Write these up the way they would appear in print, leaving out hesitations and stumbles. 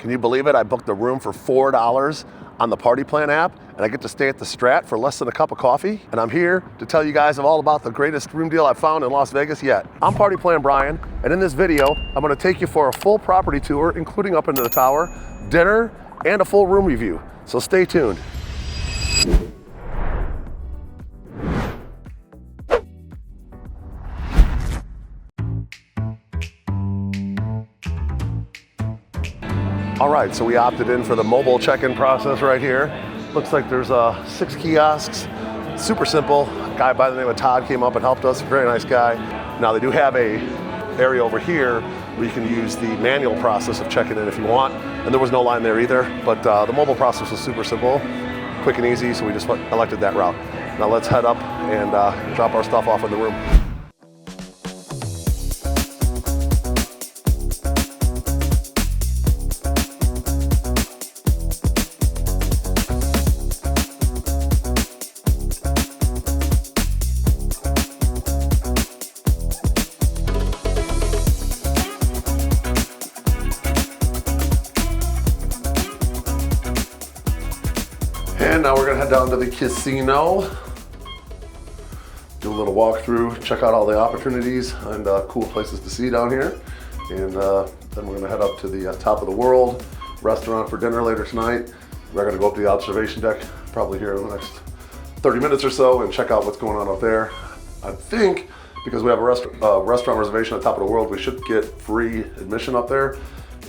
Can you believe it? I booked a room for $4 on the Party Plan app, and I get to stay at the Strat for less than a cup of coffee. And I'm here to tell you guys all about the greatest room deal I've found in Las Vegas yet. I'm Party Plan Brian, and in this video, I'm gonna take you for a full property tour, including up into the tower, dinner, and a full room review. So stay tuned. All right, so we opted in for the mobile check-in process right here. Looks like there's 6 kiosks, super simple. A guy by the name of Todd came up and helped us, very nice guy. Now they do have a area over here where you can use the manual process of checking in if you want, and there was no line there either, but the mobile process was super simple, quick and easy, so we just elected that route. Now let's head up and drop our stuff off in the room. And now we're gonna head down to the casino, do a little walkthrough, check out all the opportunities and cool places to see down here. And then we're gonna head up to the top of the world restaurant for dinner later tonight. We're gonna go up to the observation deck probably here in the next 30 minutes or so and check out what's going on up there. I think because we have a restaurant reservation on top of the world, we should get free admission up there.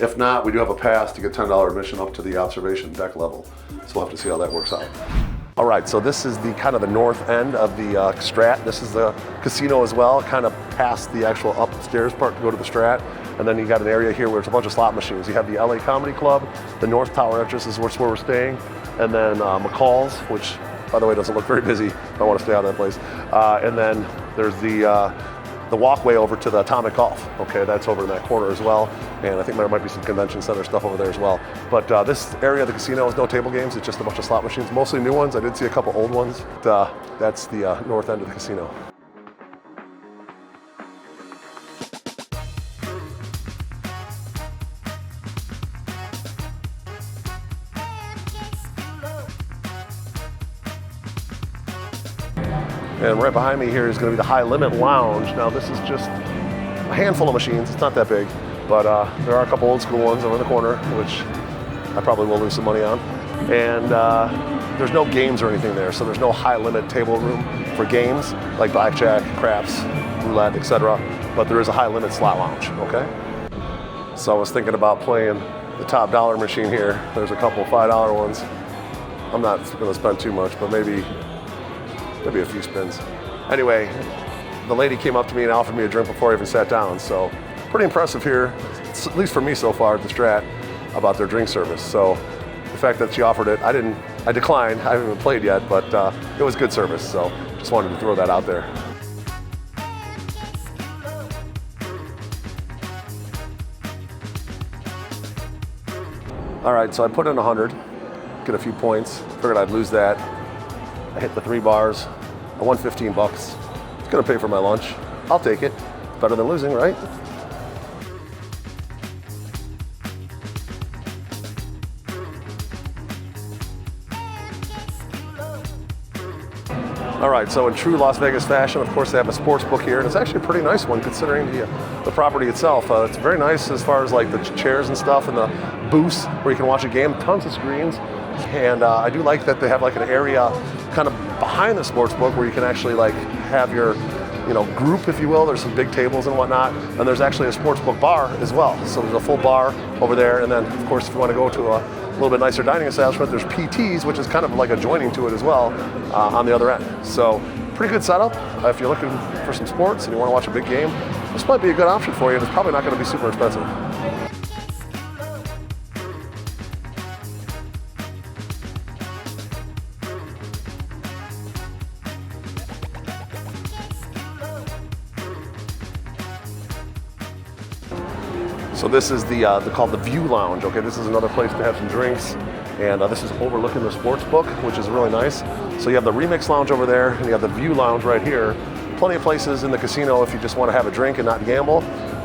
If not, we do have a pass to get $10 admission up to the observation deck level. So we'll have to see how that works out. All right, so this is the kind of the north end of the Strat. This is the casino as well, kind of past the actual upstairs part to go to the Strat. And then you got an area here where it's a bunch of slot machines. You have the LA Comedy Club, the North Tower entrance is where we're staying, and then McCall's, which by the way doesn't look very busy. I don't want to stay out of that place. And then there's the walkway over to the Atomic Golf. Okay, that's over in that corner as well. And I think there might be some convention center stuff over there as well. But this area of the casino is no table games. It's just a bunch of slot machines, mostly new ones. I did see a couple old ones. That's the north end of the casino. And right behind me here is going to be the High Limit Lounge. Now this is just a handful of machines. It's not that big, but there are a couple old school ones over in the corner, which I probably will lose some money on. And there's no games or anything there, so there's no high limit table room for games like blackjack, craps, roulette, etc. But there is a high limit slot lounge, okay? So I was thinking about playing the top dollar machine here. There's a couple $5 ones. I'm not going to spend too much, but maybe a few spins. Anyway, the lady came up to me and offered me a drink before I even sat down, so pretty impressive here, at least for me so far at the Strat, about their drink service. So the fact that she offered it, I declined. I haven't even played yet, but it was good service, so just wanted to throw that out there. All right, so I put in 100, get a few points, figured I'd lose that. I hit the 3 bars, I won 15 bucks. It's gonna pay for my lunch. I'll take it. Better than losing, right? All right, so in true Las Vegas fashion, of course, they have a sports book here, and it's actually a pretty nice one considering the property itself. It's very nice as far as like the chairs and stuff and the booths where you can watch a game, tons of screens. And I do like that they have like an area kind of behind the sports book where you can actually like have your group, if you will. There's some big tables and whatnot, and there's actually a sports book bar as well. So there's a full bar over there, and then of course if you want to go to a little bit nicer dining establishment, there's PTs, which is kind of like adjoining to it as well on the other end. So pretty good setup. If you're looking for some sports and you want to watch a big game, this might be a good option for you, and it's probably not going to be super expensive. So this is called the View Lounge. Okay, this is another place to have some drinks, and this is overlooking the Sportsbook, which is really nice. So you have the Remix Lounge over there, and you have the View Lounge right here. Plenty of places in the casino if you just want to have a drink and not gamble.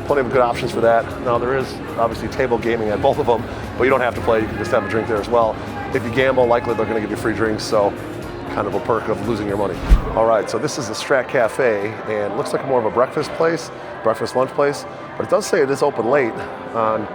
plenty of good options for that. Now there is obviously table gaming at both of them, but you don't have to play, you can just have a drink there as well. If you gamble, likely they're gonna give you free drinks, so kind of a perk of losing your money. All right, so this is the Strat Cafe, and it looks like more of a breakfast place, breakfast lunch place, but it does say it is open late on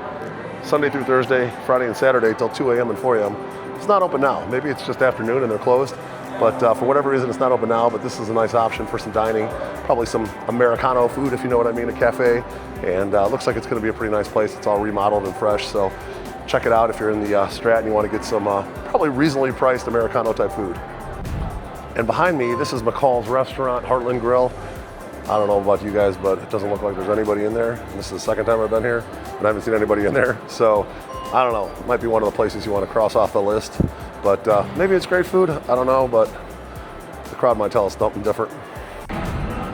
Sunday through Thursday, Friday and Saturday till 2 a.m. and 4 a.m. It's not open now. Maybe it's just afternoon and they're closed, but for whatever reason it's not open now, but this is a nice option for some dining, probably some Americano food if you know what I mean, a cafe, and looks like it's gonna be a pretty nice place. It's all remodeled and fresh, so check it out if you're in the Strat and you wanna get some probably reasonably priced Americano type food. And behind me, this is McCall's Restaurant, Heartland Grill. I don't know about you guys, but it doesn't look like there's anybody in there. And this is the second time I've been here, and I haven't seen anybody in there. So, I don't know, it might be one of the places you want to cross off the list. But maybe it's great food, I don't know, but the crowd might tell us something different.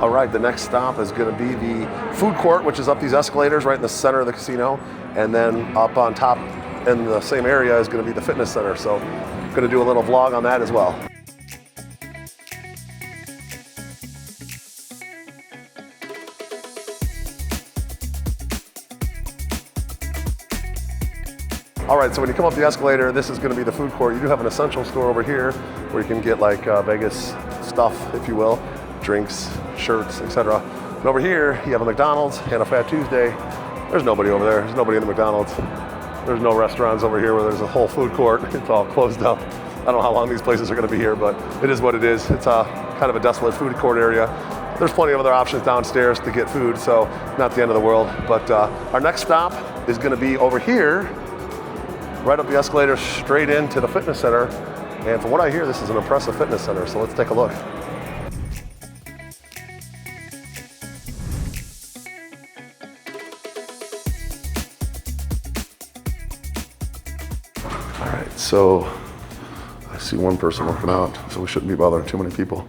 All right, the next stop is gonna be the food court, which is up these escalators right in the center of the casino. And then up on top in the same area is gonna be the fitness center. So, I'm gonna do a little vlog on that as well. All right, so when you come up the escalator, this is gonna be the food court. You do have an essential store over here where you can get like Vegas stuff, if you will, drinks, shirts, etc. And over here, you have a McDonald's and a Fat Tuesday. There's nobody over there. There's nobody in the McDonald's. There's no restaurants over here where there's a whole food court. It's all closed up. I don't know how long these places are gonna be here, but it is what it is. It's kind of a desolate food court area. There's plenty of other options downstairs to get food, so not the end of the world. But our next stop is gonna be over here, right up the escalator straight into the fitness center. And from what I hear, this is an impressive fitness center, so let's take a look. All right, so I see one person working out, so we shouldn't be bothering too many people.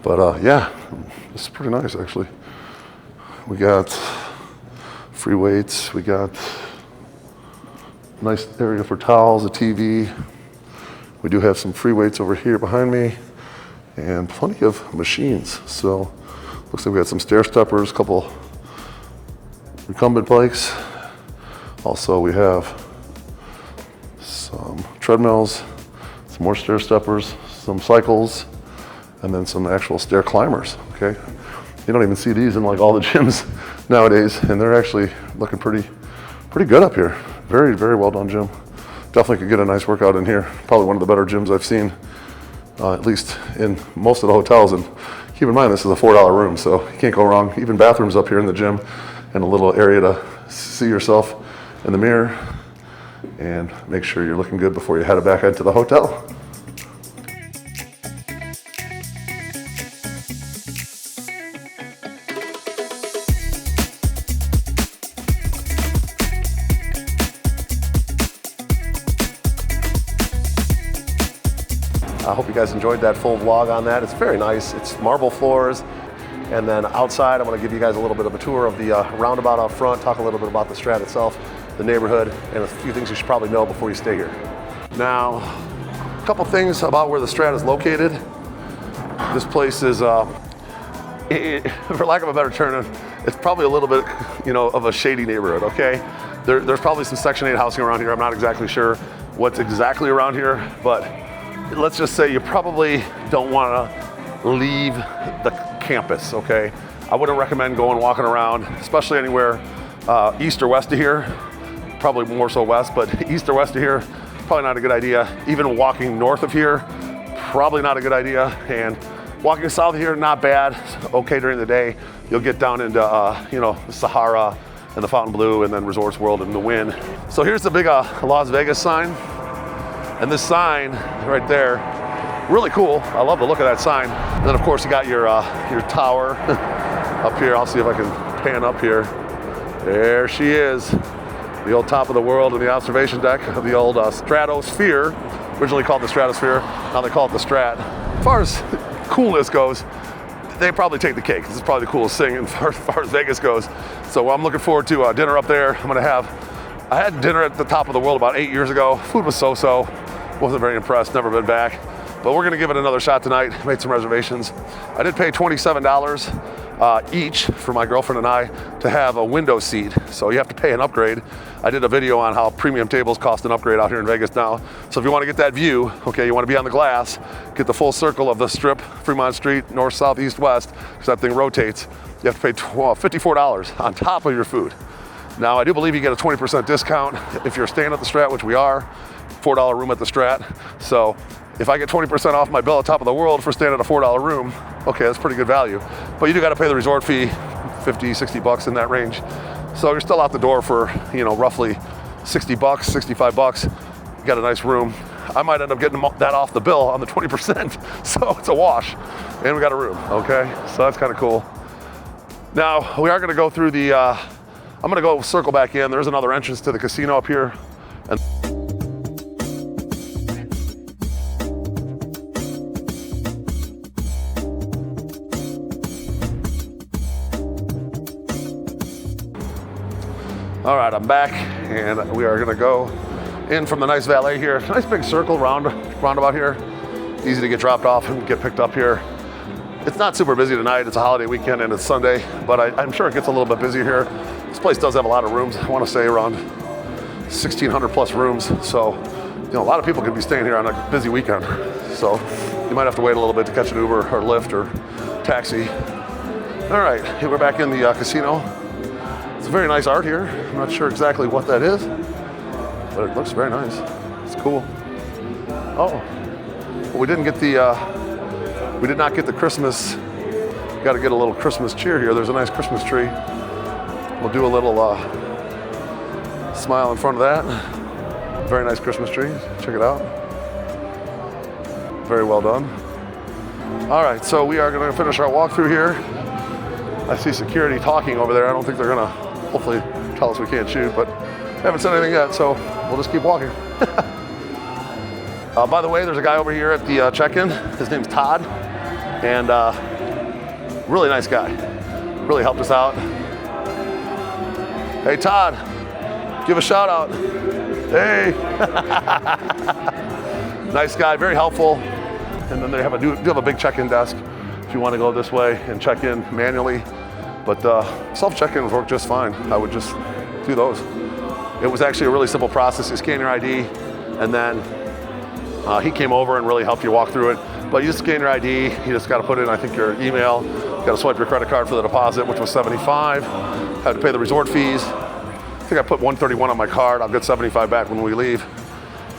But yeah, this is pretty nice actually. We got free weights, we got nice area for towels, a TV. We do have some free weights over here behind me and plenty of machines. So looks like we got some stair steppers, a couple recumbent bikes. Also we have some treadmills, some more stair steppers, some cycles, and then some actual stair climbers, okay? You don't even see these in like all the gyms nowadays, and they're actually looking pretty good up here. Very, very well done gym. Definitely could get a nice workout in here. Probably one of the better gyms I've seen, at least in most of the hotels. And keep in mind, this is a $4 room, so you can't go wrong. Even bathrooms up here in the gym, and a little area to see yourself in the mirror and make sure you're looking good before you head back into the hotel. I hope you guys enjoyed that full vlog on that. It's very nice. It's marble floors. And then outside, I'm gonna give you guys a little bit of a tour of the roundabout out front, talk a little bit about the Strat itself, the neighborhood, and a few things you should probably know before you stay here. Now, a couple things about where the Strat is located. This place is, for lack of a better term, it's probably a little bit, of a shady neighborhood, okay? There's probably some Section 8 housing around here. I'm not exactly sure what's exactly around here, but let's just say you probably don't want to leave the campus, okay? I wouldn't recommend going walking around, especially anywhere east or west of here. Probably more so west, but east or west of here, probably not a good idea. Even walking north of here, probably not a good idea. And walking south of here, not bad, okay during the day. You'll get down into, the Sahara and the Fontainebleau and then Resorts World and the Wynn. So here's the big Las Vegas sign. And this sign right there, really cool. I love the look of that sign. And then of course you got your tower up here. I'll see if I can pan up here. There she is. The old top of the world and the observation deck of the old Stratosphere. Originally called the Stratosphere, now they call it the Strat. As far as coolness goes, they probably take the cake. This is probably the coolest thing as far as Vegas goes. So I'm looking forward to dinner up there. I had dinner at the top of the world about 8 years ago. Food was so-so. Wasn't very impressed, never been back. But we're gonna give it another shot tonight. Made some reservations. I did pay $27 each for my girlfriend and I to have a window seat. So you have to pay an upgrade. I did a video on how premium tables cost an upgrade out here in Vegas now. So if you want to get that view, okay, you want to be on the glass, get the full circle of the strip, Fremont Street, north, south, east, west, because that thing rotates. You have to pay $54 on top of your food. Now I do believe you get a 20% discount if you're staying at the Strat, which we are, $4 room at the Strat. So if I get 20% off my bill at Top of the World for staying at a $4 room, okay, that's pretty good value. But you do got to pay the resort fee, 50, 60 bucks in that range. So you're still out the door for, you know, roughly 60 bucks, 65 bucks. You got a nice room. I might end up getting that off the bill on the 20%. So it's a wash. And we got a room, okay? So that's kind of cool. Now, we are going to go through the, I'm going to go circle back in. There's another entrance to the casino up here. And all right, I'm back, and we are going to go in from the nice Valet here. Nice big circle roundabout here. Easy to get dropped off and get picked up here. It's not super busy tonight. It's a holiday weekend and it's Sunday, but I'm sure it gets a little bit busier here. This place does have a lot of rooms. I want to say around 1,600 plus rooms. So, you know, a lot of people could be staying here on a busy weekend. So you might have to wait a little bit to catch an Uber or Lyft or taxi. All right, here we're back in the casino. It's very nice art here. I'm not sure exactly what that is, but it looks very nice. It's cool. Oh, well, we did not get the Christmas. Got to get a little Christmas cheer here. There's a nice Christmas tree. We'll do a little smile in front of that. Very nice Christmas tree. Check it out. Very well done. All right, so we are going to finish our walkthrough here. I see security talking over there. I don't think they're going to hopefully tell us we can't shoot, but haven't said anything yet, so we'll just keep walking. By the way, there's a guy over here at the check-in. His name's Todd, and really nice guy. Really helped us out. Hey, Todd, give a shout out. Hey. Nice guy, very helpful. And then they have do have a big check-in desk if you want to go this way and check in manually. But self-check-in work just fine. I would just do those. It was actually a really simple process. You scan your ID, and then he came over and really helped you walk through it. But you just scan your ID. You just got to put in, I think, your email. You got to swipe your credit card for the deposit, which was $75. Had to pay the resort fees. I think I put $131 on my card. I'll get $75 back when we leave.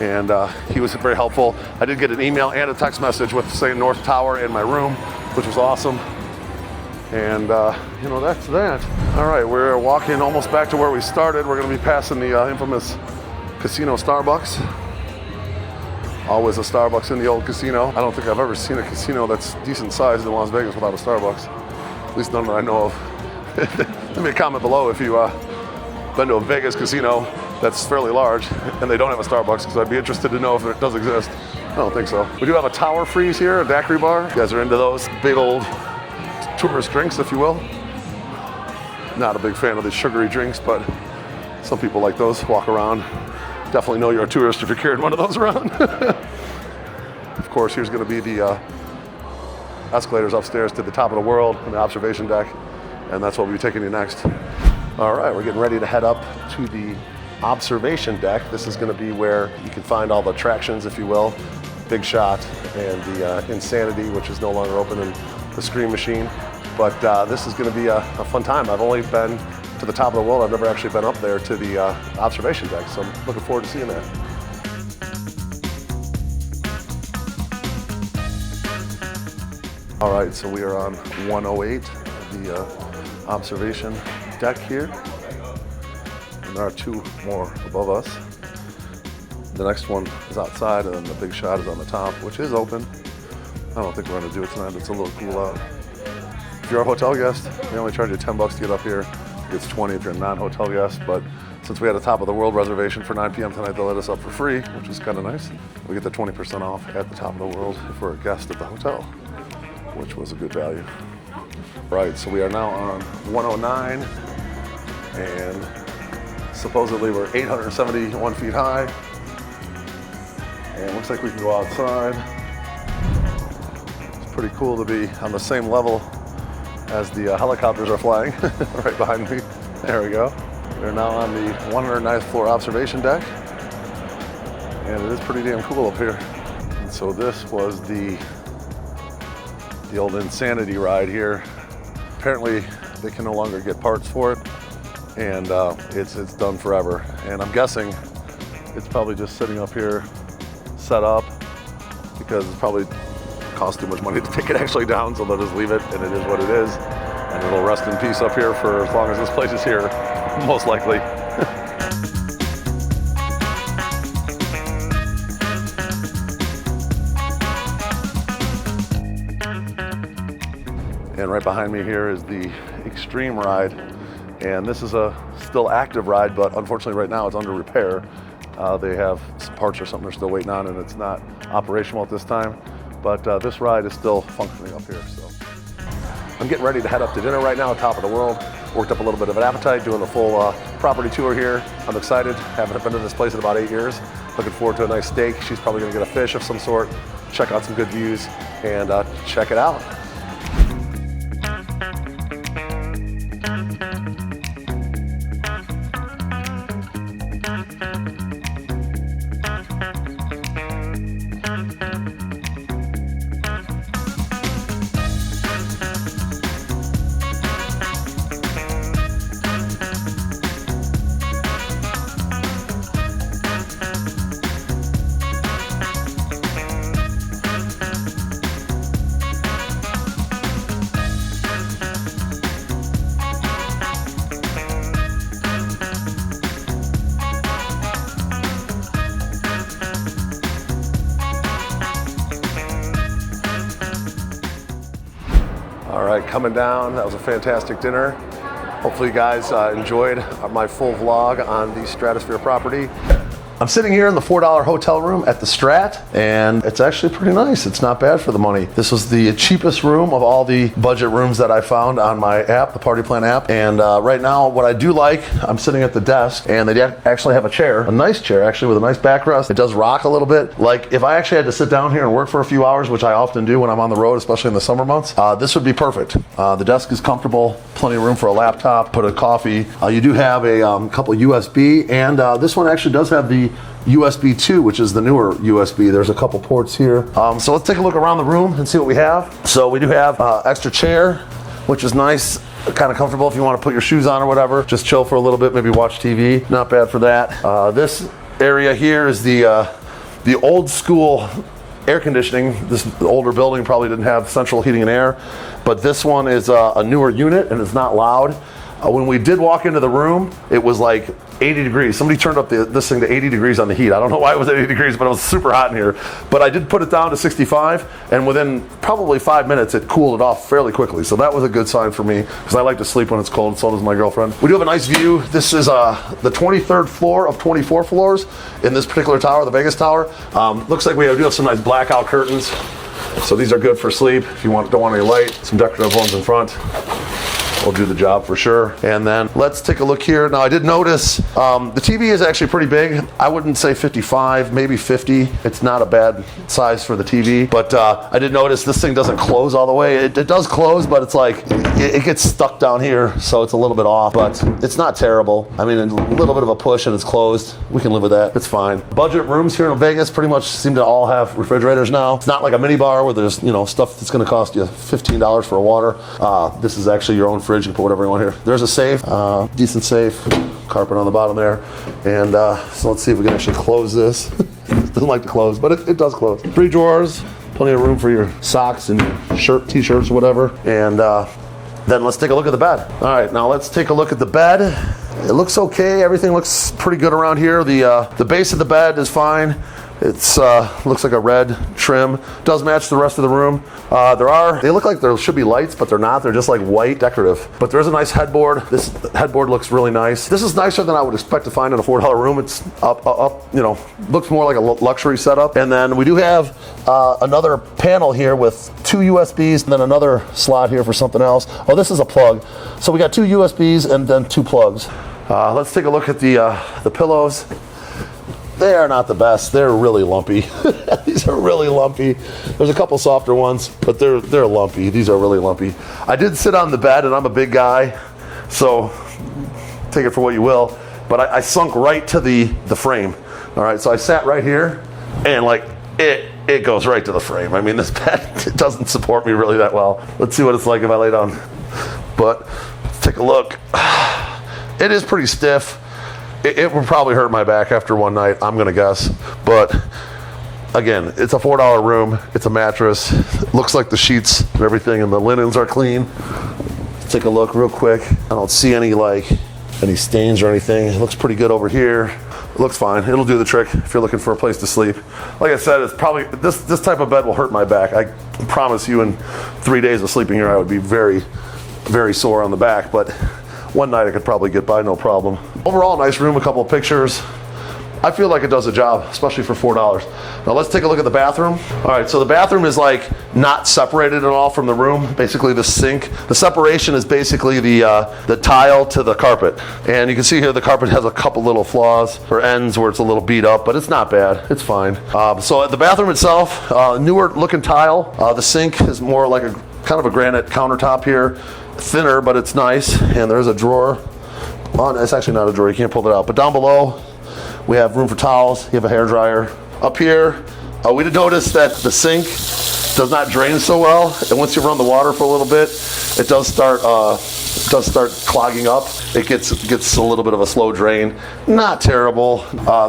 And he was very helpful. I did get an email and a text message with saying North Tower in my room, which was awesome. And you know, that's that. All right, we're walking almost back to where we started. We're gonna be passing the infamous casino Starbucks. Always a Starbucks in the old casino. I don't think I've ever seen a casino that's decent sized in Las Vegas without a Starbucks. At least none that I know of. Leave me a comment below if you've been to a Vegas casino that's fairly large and they don't have a Starbucks, because I'd be interested to know if it does exist. I don't think so. We do have a tower freeze here, a daiquiri bar. You guys are into those big old tourist drinks, if you will. Not a big fan of the sugary drinks, but some people like those, walk around. Definitely know you're a tourist if you're carrying one of those around. Of course, here's gonna be the escalators upstairs to the Top of the World and the observation deck, and that's what we'll be taking you next. All right, we're getting ready to head up to the observation deck. This is gonna be where you can find all the attractions, if you will. Big Shot and the Insanity, which is no longer open, and the Scream Machine. But this is gonna be a fun time. I've only been to the Top of the World. I've never actually been up there to the observation deck, so I'm looking forward to seeing that. All right, so we are on 108, the observation deck here. And there are two more above us. The next one is outside, and then the Big Shot is on the top, which is open. I don't think we're gonna do it tonight. It's a little cool out. If you're a hotel guest, they only charge you $10 to get up here. It's 20 if you're a non-hotel guest, but since we had a Top of the World reservation for 9 p.m. tonight, they let us up for free, which is kind of nice. We get the 20% off at the Top of the World if we're a guest at the hotel, which was a good value. Right, so we are now on 109, and supposedly we're 871 feet high, and looks like we can go outside. It's pretty cool to be on the same level as the helicopters are flying right behind me. There we go. We're now on the 109th floor observation deck, and it is pretty damn cool up here. And so this was the old Insanity ride here. Apparently they can no longer get parts for it, and it's done forever. And I'm guessing it's probably just sitting up here set up because it's probably cost too much money to take it actually down, so they'll just leave it, and it is what it is. And it'll rest in peace up here for as long as this place is here, most likely. And right behind me here is the Extreme ride. And this is a still active ride, but unfortunately right now it's under repair. They have some parts or something they're still waiting on, and it's not operational at this time. But this ride is still functioning up here. So I'm getting ready to head up to dinner right now, top of the world. Worked up a little bit of an appetite, doing the full property tour here. I'm excited. Haven't been to this place in about 8 years. Looking forward to a nice steak. She's probably gonna get a fish of some sort. Check out some good views and check it out. All right, coming down. That was a fantastic dinner. Hopefully you guys enjoyed my full vlog on the Stratosphere property. I'm sitting here in the $4 hotel room at the Strat, and it's actually pretty nice. It's not bad for the money. This was the cheapest room of all the budget rooms that I found on my app, the Party Plan app. And right now, what I do like, I'm sitting at the desk, and they actually have a chair, a nice chair actually with a nice backrest. It does rock a little bit. Like if I actually had to sit down here and work for a few hours, which I often do when I'm on the road, especially in the summer months, this would be perfect. The desk is comfortable, plenty of room for a laptop, put a coffee. You do have a couple USB, and this one actually does have the USB 2, which is the newer USB. There's a couple ports here. So let's take a look around the room and see what we have. So we do have extra chair, which is nice, kind of comfortable if you want to put your shoes on or whatever. Just chill for a little bit, maybe watch TV. Not bad for that. This area here is the old school air conditioning. This older building probably didn't have central heating and air, but this one is a newer unit and it's not loud. When we did walk into the room, it was like 80 degrees. Somebody turned up this thing to 80 degrees on the heat. I don't know why it was 80 degrees, but it was super hot in here. But I did put it down to 65, and within probably 5 minutes, it cooled it off fairly quickly. So that was a good sign for me, because I like to sleep when it's cold, and so does my girlfriend. We do have a nice view. This is the 23rd floor of 24 floors in this particular tower, the Vegas Tower. Looks like we do have some nice blackout curtains. So these are good for sleep if you don't want any light. Some decorative ones in front will do the job for sure. And then let's take a look here. Now I did notice the TV is actually pretty big. I wouldn't say 55, maybe 50. It's not a bad size for the TV, but I did notice this thing doesn't close all the way. It does close, but it's like, it gets stuck down here, so it's a little bit off, but it's not terrible. I mean, a little bit of a push and it's closed. We can live with that, it's fine. Budget rooms here in Vegas pretty much seem to all have refrigerators now. It's not like a mini bar where there's, stuff that's gonna cost you $15 for a water. This is actually your own fridge. You can put whatever you want here. There's a safe, decent safe, carpet on the bottom there. And so let's see if we can actually close this. It doesn't like to close, but it does close. 3 drawers, plenty of room for your socks and your t-shirts or whatever. And then let's take a look at the bed. All right, now let's take a look at the bed. It looks okay. Everything looks pretty good around here. The base of the bed is fine. It's looks like a red trim. Does match the rest of the room. They look like there should be lights, but they're not. They're just like white decorative. But there's a nice headboard. This headboard looks really nice. This is nicer than I would expect to find in a $4 room. It's up, looks more like a luxury setup. And then we do have another panel here with 2 USBs and then another slot here for something else. Oh, this is a plug. So we got 2 USBs and then 2 plugs. Let's take a look at the pillows. They are not the best. They're really lumpy. These are really lumpy. There's a couple softer ones, but they're lumpy. These are really lumpy. I did sit on the bed, and I'm a big guy, so take it for what you will. But I sunk right to the frame. All right, so I sat right here, and like it goes right to the frame. I mean, this bed, it doesn't support me really that well. Let's see what it's like if I lay down. But let's take a look. It is pretty stiff. It would probably hurt my back after one night, I'm gonna guess. But again, it's a $4 room. It's a mattress. It looks like the sheets and everything and the linens are clean. Let's take a look real quick. I don't see any stains or anything. It looks pretty good over here. It looks fine. It'll do the trick if you're looking for a place to sleep. Like I said, it's probably, this type of bed will hurt my back. I promise you in 3 days of sleeping here, I would be very, very sore on the back, but one night I could probably get by, no problem. Overall, nice room, a couple of pictures. I feel like it does a job, especially for $4. Now let's take a look at the bathroom. All right, so the bathroom is like not separated at all from the room. Basically the sink. The separation is basically the tile to the carpet. And you can see here the carpet has a couple little flaws or ends where it's a little beat up, but it's not bad, it's fine. So at the bathroom itself, newer looking tile. The sink is more like a kind of a granite countertop here. Thinner, but it's nice. And there's a drawer. Well, it's actually not a drawer, you can't pull it out. But down below, we have room for towels. You have a hairdryer. Up here, we did notice that the sink does not drain so well. And once you run the water for a little bit, it does start clogging up. It gets a little bit of a slow drain. Not terrible.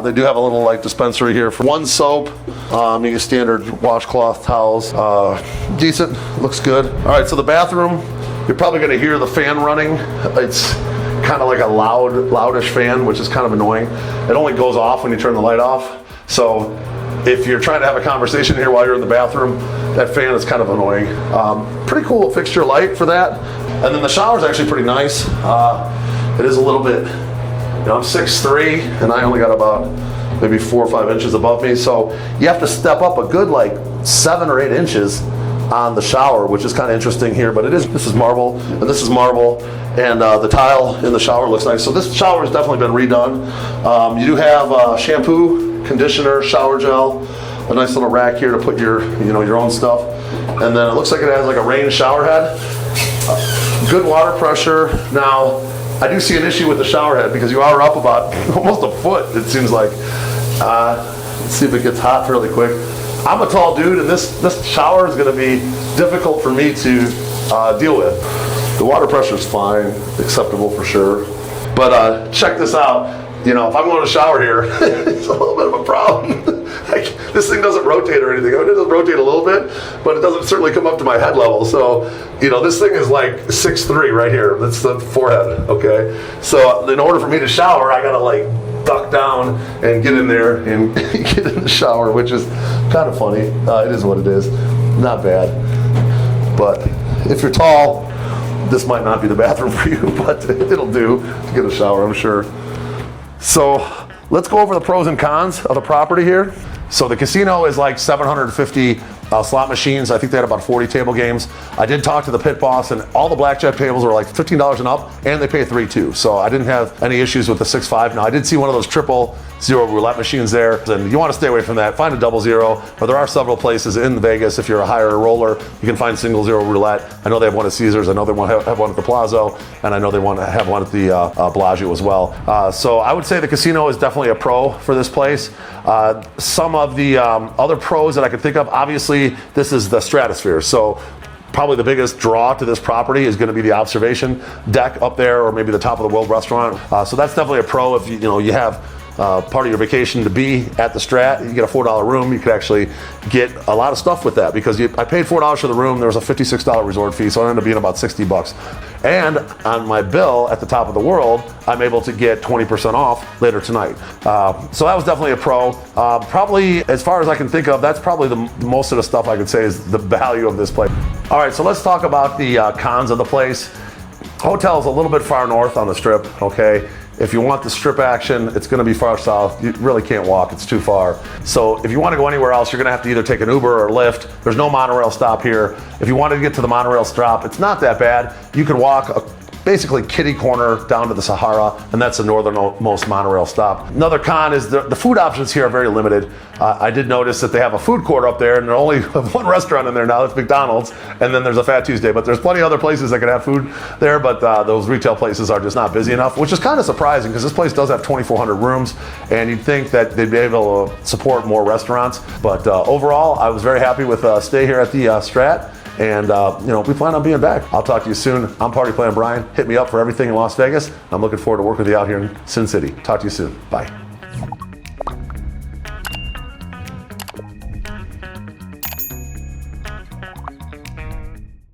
They do have a little like dispensary here for one soap. You get standard washcloth towels. Decent, looks good. All right, so the bathroom, you're probably gonna hear the fan running. It's kind of like a loudish fan, which is kind of annoying. It only goes off when you turn the light off. So if you're trying to have a conversation here while you're in the bathroom, that fan is kind of annoying. Pretty cool fixture light for that. And then the shower is actually pretty nice. It is a little bit, I'm 6'3", and I only got about maybe 4 or 5 inches above me. So you have to step up a good like 7 or 8 inches on the shower, which is kind of interesting here, but this is marble, and this is marble, and the tile in the shower looks nice. So this shower has definitely been redone. You do have shampoo, conditioner, shower gel, a nice little rack here to put your own stuff, and then it looks like it has like a rain shower head. Good water pressure. Now, I do see an issue with the shower head because you are up about almost a foot, it seems like. Let's see if it gets hot fairly quick. I'm a tall dude, and this shower is going to be difficult for me to deal with. The water pressure is fine, acceptable for sure. But check this out. If I'm going to shower here, it's a little bit of a problem. Like, this thing doesn't rotate or anything. It does rotate a little bit, but it doesn't certainly come up to my head level. So, this thing is like 6'3" right here. That's the forehead, okay? So in order for me to shower, I gotta like duck down and get in there and get in the shower, which is kind of funny. It is what it is. Not bad. But if you're tall, this might not be the bathroom for you, but it'll do to get a shower, I'm sure. So let's go over the pros and cons of the property here. So the casino is like 750 slot machines. I think they had about 40 table games. I did talk to the pit boss, and all the blackjack tables were like $15 and up, and they pay 3-2. So I didn't have any issues with the 6-5. Now I did see one of those 000 roulette machines there, and you want to stay away from that. Find a 00, but there are several places in Vegas. If you're a higher roller, you can find single zero roulette. I know they have one at Caesars. I know they want to have one at the Plaza, and I know they want to have one at the Bellagio as well. So I would say the casino is definitely a pro for this place. Some of the other pros that I could think of, obviously, this is the Stratosphere. So probably the biggest draw to this property is going to be the observation deck up there, or maybe the top of the world restaurant. So that's definitely a pro. If you have part of your vacation to be at the Strat, you get a $4 room, you could actually get a lot of stuff with that, because I paid $4 for the room. There was a $56 resort fee, so it ended up being about $60. And on my bill at the top of the world, I'm able to get 20% off later tonight. So that was definitely a pro. Probably, as far as I can think of, that's probably the most of the stuff I could say is the value of this place. All right, so let's talk about the cons of the place. Hotel's a little bit far north on the Strip, okay? If you want the Strip action, it's gonna be far south. You really can't walk, it's too far. So if you wanna go anywhere else, you're gonna have to either take an Uber or Lyft. There's no monorail stop here. If you wanted to get to the monorail stop, it's not that bad. You can walk basically kitty corner down to the Sahara, and that's the northernmost monorail stop. Another con is the food options here are very limited. I did notice that they have a food court up there, and they only have one restaurant in there now, that's McDonald's, and then there's a Fat Tuesday, but there's plenty of other places that can have food there, but those retail places are just not busy enough, which is kind of surprising because this place does have 2,400 rooms, and you'd think that they'd be able to support more restaurants, but overall, I was very happy with stay here at the Strat. And we plan on being back. I'll talk to you soon. I'm Party Plan Brian. Hit me up for everything in Las Vegas. I'm looking forward to working with you out here in Sin City. Talk to you soon. Bye.